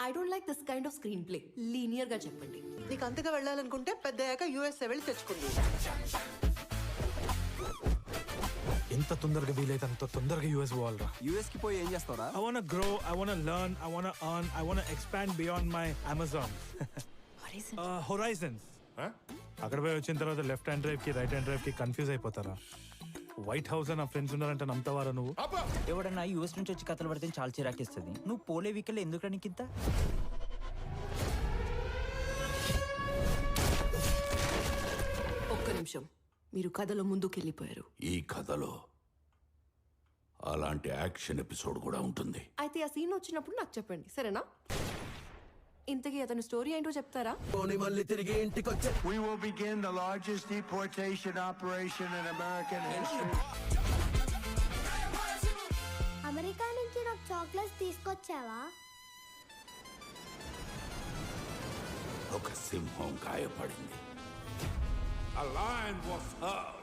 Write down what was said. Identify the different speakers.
Speaker 1: I don't like this kind off screen play. Linear గా చెప్పండి.
Speaker 2: నీకు అంతగా వెళ్ళాలనుకుంటే పెద్దయ్యాక యూఎస్ వెళ్ళి తెచ్చుకుంది.
Speaker 3: ఎంత తొందరగా వీలైతే అంత తొందరగా యూఎస్ పోవాలరా.
Speaker 4: యూఎస్ కి పోయి ఏం చేస్తావురా?
Speaker 3: I wanna grow, I wanna learn, I wanna earn, I wanna expand beyond my Amazon. Horizons. అక్కడ పోయి వచ్చిన తర్వాత లెఫ్ట్ హ్యాండ్ డ్రైవ్ కి రైట్ హ్యాండ్ డ్రైవ్ కి కన్ఫ్యూజ్ అయిపోతారా? వైట్ హౌస్ నా ఫ్రెండ్స్ ఉన్నారంటే నమ్ముతావారా నువ్వు?
Speaker 5: ఎవడన్నా యూఎస్ నుంచి వచ్చి కథలు పడితే చాలా చిరాకిస్తుంది. నువ్వు పోలే వీకెళ్ళి ఎందుకు నీకింత?
Speaker 1: ఒక్క నిమిషం, మీరు కథలో ముందుకెళ్ళిపోయారు.
Speaker 6: ఈ కథలో అలాంటి యాక్షన్ ఎపిసోడ్ కూడా ఉంటుంది.
Speaker 1: అయితే ఆ సీన్ వచ్చినప్పుడు నాకు చెప్పండి, సరేనా? ఇంతకీ అతని స్టోరీ ఏంటో చెప్తారా?
Speaker 7: We will begin the largest deportation operation in American history.
Speaker 8: America నుంచి నాకు చాక్లెట్స్ తీసుకొచ్చావా?
Speaker 6: ఒక సింహం గాయపడింది. A lion was hurt.